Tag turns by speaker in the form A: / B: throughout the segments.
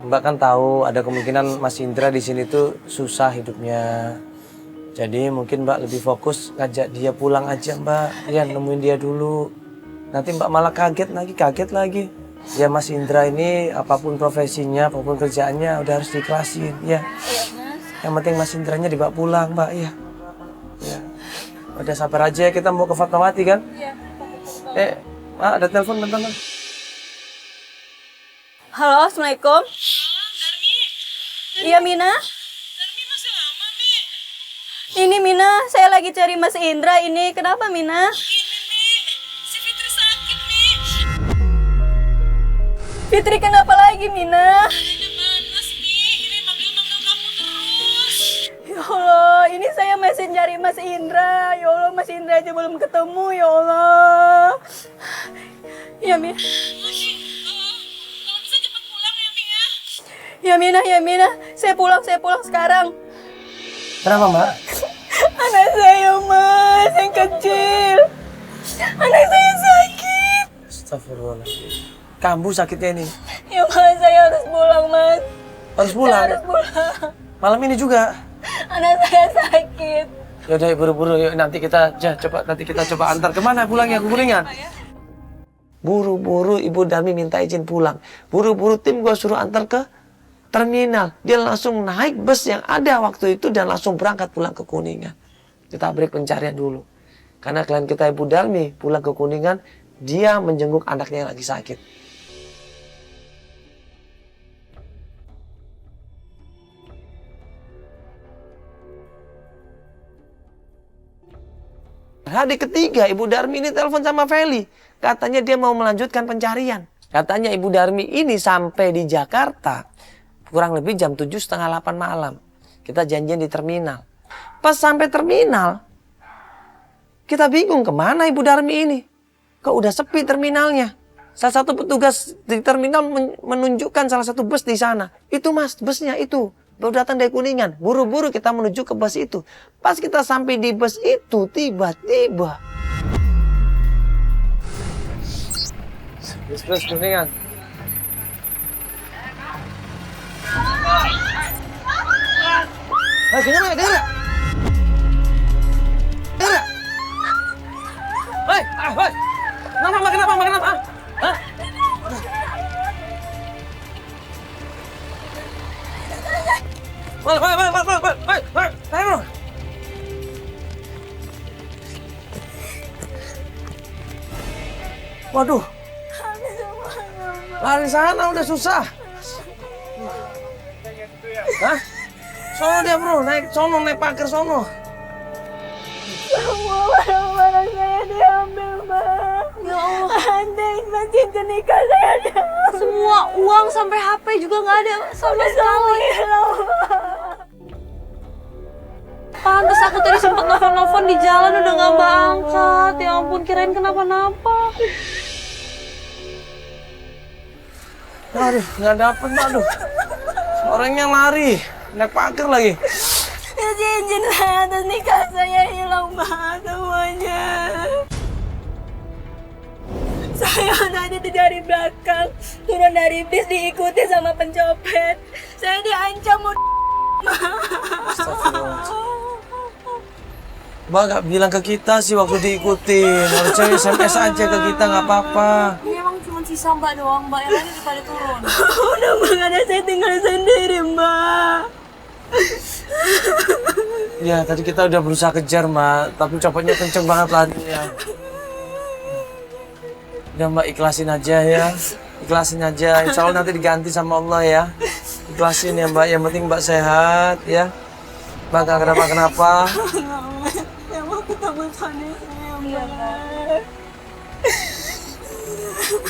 A: Mbak kan tahu ada kemungkinan Mas Indra di sini tuh susah hidupnya. Jadi mungkin Mbak lebih fokus ngajak dia pulang aja Mbak. Ya nemuin dia dulu. Nanti Mbak malah kaget lagi. Ya Mas Indra ini apapun profesinya, apapun kerjaannya udah harus diikhlasin ya.
B: Iya Mas.
A: Yang penting Mas Indranya dibawa pulang Mbak ya. Ya. Udah sabar aja ya, kita mau ke Fatmawati kan?
B: Iya.
A: Mbak ada telepon bentar.
B: Halo, Assalamualaikum.
C: Darmi.
B: Iya Mina.
C: Darmi masih lama, Mi.
B: Ini Mina, saya lagi cari Mas Indra ini. Kenapa Mina?
C: Ini, Mi. Si Fitri sakit, Mi.
B: Fitri kenapa lagi Mina?
C: Ada panas, Mi. Ini manggil-manggil kamu terus.
B: Ya Allah, ini saya masih cari Mas Indra. Ya Allah, Mas Indra aja belum ketemu, ya Allah. Ya Mina.
C: Masih, kalau bisa cepat pulang ya, Mi ya.
B: Ya Mina. Saya pulang sekarang.
A: Kenapa Mbak?
B: Anak saya Mas, yang kecil. Anak saya sakit.
A: Astagfirullahaladzim. Kambuh sakitnya ini.
B: Ya Mas, saya harus pulang Mas.
A: Harus
B: Saya
A: pulang.
B: harus pulang.
A: Malam ini juga.
B: Anak saya sakit.
A: Yaudah buru-buru yuk nanti kita coba antar kemana pulangnya ke Kuningan. Buru-buru Ibu Darmi minta izin pulang. Buru-buru tim gua suruh antar ke terminal. Dia langsung naik bus yang ada waktu itu dan langsung berangkat pulang ke Kuningan. Kita break pencarian dulu. Karena klien kita Ibu Darmi pulang ke Kuningan, dia menjenguk anaknya yang lagi sakit. Hari ketiga Ibu Darmi ini telepon sama Feli. Katanya dia mau melanjutkan pencarian. Katanya Ibu Darmi ini sampai di Jakarta kurang lebih jam 7:30, 8 malam. Kita janjian di terminal. Pas sampai terminal, kita bingung kemana Ibu Darmi ini. Kok udah sepi terminalnya. Salah satu petugas di terminal menunjukkan salah satu bus di sana. Itu Mas, busnya itu. Baru datang dari Kuningan. Buru-buru kita menuju ke bus itu. Pas kita sampai di bus itu, tiba-tiba. Bus Kuningan. Kenapa? Dengar. Kenapa? Hah? Waduh. Lari sana udah susah. Hah? Sono dia bro, naik pagar sono.
B: Semua barang-barang saya diambil, Mbak. Ya Allah. Andai cincin nikah saya diambil.
D: Semua uang sampai HP juga nggak ada sama sekali. Pantes aku tadi sempat nelfon di jalan udah nggak Mbak angkat. Ya ampun, kirain kenapa-napa.
A: Aduh, nggak dapet Mbak, aduh. Orangnya lari, naik pagar lagi.
B: Ya cincin saya atas nikah saya hilang, Mbak, semuanya. Saya tadi dari belakang, turun dari bis diikuti sama pencopet. Saya diancam mau
A: Mbak gak bilang ke kita sih waktu diikutin. Harusnya SMS aja ke kita, gak apa-apa.
D: Ini emang cuma sisa Mbak doang, Mbak. Yang lain pada turun.
B: Udah Mbak, ada saya tinggal sendiri, Mbak.
A: Ya, tadi kita udah berusaha kejar, Mbak. Tapi copetnya kenceng banget larinya. Udah Mbak, ikhlasin aja ya. Ikhlasin aja. Insya Allah nanti diganti sama Allah ya. Ikhlasin ya Mbak. Yang penting Mbak sehat ya. Mbak gak kenapa-kenapa.
B: Saya mau ketemu suami saya, Mbak.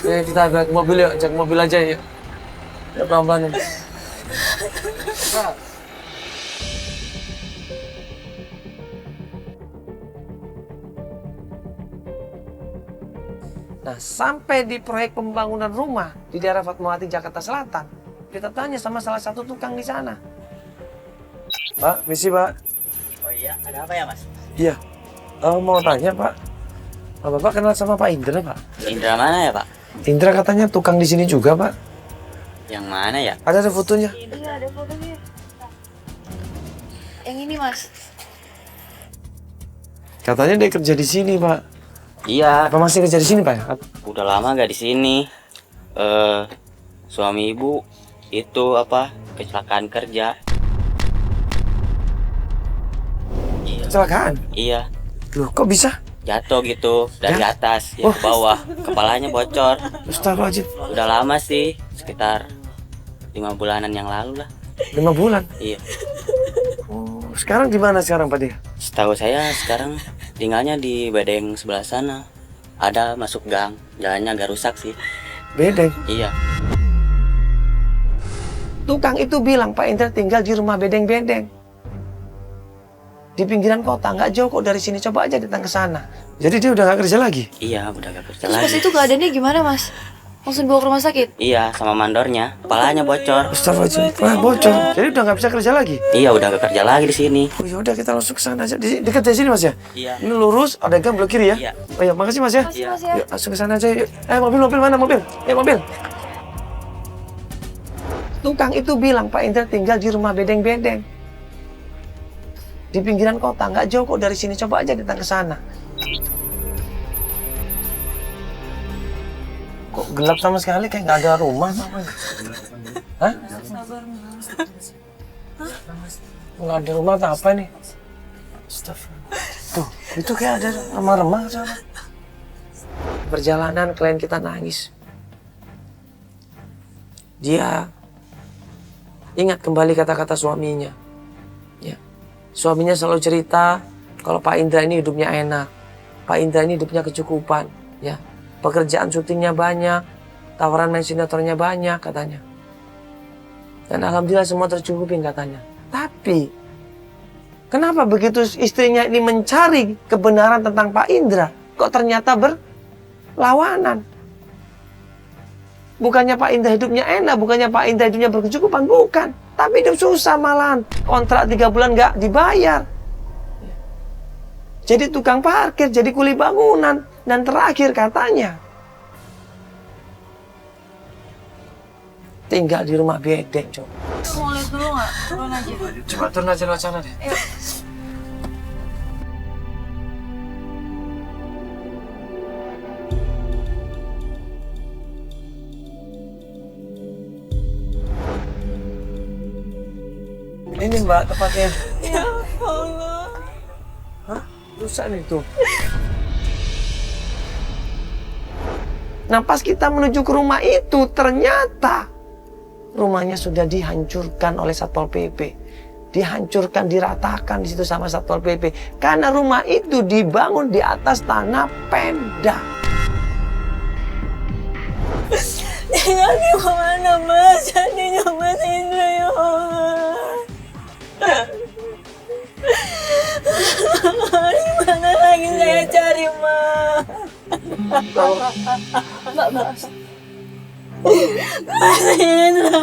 A: Ya, kita cek mobil yuk. Cek mobil aja yuk. Ya, pelan-pelan. Nah, sampai di proyek pembangunan rumah di daerah Fatmawati, Jakarta Selatan, kita tanya sama salah satu tukang di sana. Pak, misi Pak.
E: Oh iya, ada apa ya Mas?
A: Iya, mau tanya Pak. Bapak kenal sama Pak Indra Pak?
E: Indra mana ya Pak?
A: Indra katanya tukang di sini juga Pak.
E: Yang mana ya?
A: Ada fotonya.
D: Iya, ada fotonya. Yang ini, Mas.
A: Katanya dia kerja di sini, Pak.
E: Iya,
A: Apa masih kerja di sini, Pak?
E: udah lama gak di sini. Suami ibu itu kecelakaan kerja. Iya,
A: Kecelakaan?
E: iya,
A: Loh, kok bisa?
E: jatuh gitu dari
A: Ya?
E: atas ya ke bawah, kepalanya bocor.
A: Astagfirullahaladzim.
E: Udah lama sih, sekitar 5 bulanan yang lalu lah.
A: 5 bulan.
E: Iya,
A: Oh, sekarang di mana sekarang, Pak dia?
E: setahu saya sekarang tinggalnya di bedeng sebelah sana. Ada masuk gang, jalannya agak rusak sih.
A: Bedeng.
E: Iya,
A: Tukang itu bilang Pak Indra tinggal di rumah bedeng-bedeng. Di pinggiran kota, nggak jauh kok dari sini. Coba aja datang ke sana. Jadi dia udah nggak kerja lagi?
E: iya udah gak kerja
D: Terus pas
E: lagi.
D: itu keadaannya gimana, Mas? Langsung dibawa ke rumah sakit?
E: Iya, sama mandornya, kepalanya bocor.
A: Astagfirullahaladzim. Wah, bocor. Jadi udah nggak bisa kerja lagi?
E: Iya, udah gak kerja lagi di sini.
A: Oh yaudah, kita langsung ke sana aja. Dekat dari sini, Mas ya?
E: Iya.
A: Ini lurus, ada gang belok kiri ya?
E: Iya.
A: Oh iya, makasih Mas ya.
E: Iya.
D: Mas ya.
A: Yuk, langsung ke sana aja yuk. Mobil mana mobil? Mobil. Tukang itu bilang Pak Indra tinggal di rumah bedeng-bedeng. Di pinggiran kota, nggak jauh kok dari sini. Coba aja datang ke sana. Kok gelap sama sekali, kayak nggak ada rumah apa? Hah? Nggak ada rumah atau apa nih? Tuh, itu kayak ada remah-remah sama. Perjalanan klien kita nangis. Dia ingat kembali kata-kata suaminya. Ya. Suaminya selalu cerita kalau Pak Indra ini hidupnya enak. Pak Indra ini hidupnya kecukupan. Ya. Pekerjaan syutingnya banyak. Tawaran main sinetronnya banyak katanya. Dan alhamdulillah semua tercukupin katanya. Tapi kenapa begitu istrinya ini mencari kebenaran tentang Pak Indra, kok ternyata berlawanan? Bukannya Pak Indra hidupnya enak, bukannya Pak Indra hidupnya berkecukupan, bukan. Tapi hidup susah malahan. Kontrak 3 bulan nggak dibayar. Jadi tukang parkir, jadi kuli bangunan. Dan terakhir katanya, tinggal di rumah bedeng, coba.
D: Mau lihat dulu nggak? Turun aja.
A: Coba turun aja lewat sana deh. Ini Mbak tempatnya.
B: Ya Allah.
A: Hah? Rusak nih tuh. Nah pas kita menuju ke rumah itu ternyata rumahnya sudah dihancurkan oleh Satpol PP. Dihancurkan, diratakan di situ sama Satpol PP. Karena rumah itu dibangun di atas tanah Pemda.
B: Tinggal di mana Mas? Jadinya Mas Indra ya Allah. Di mana lagi saya cari Mas?
D: Mbak.
B: Mas Indra.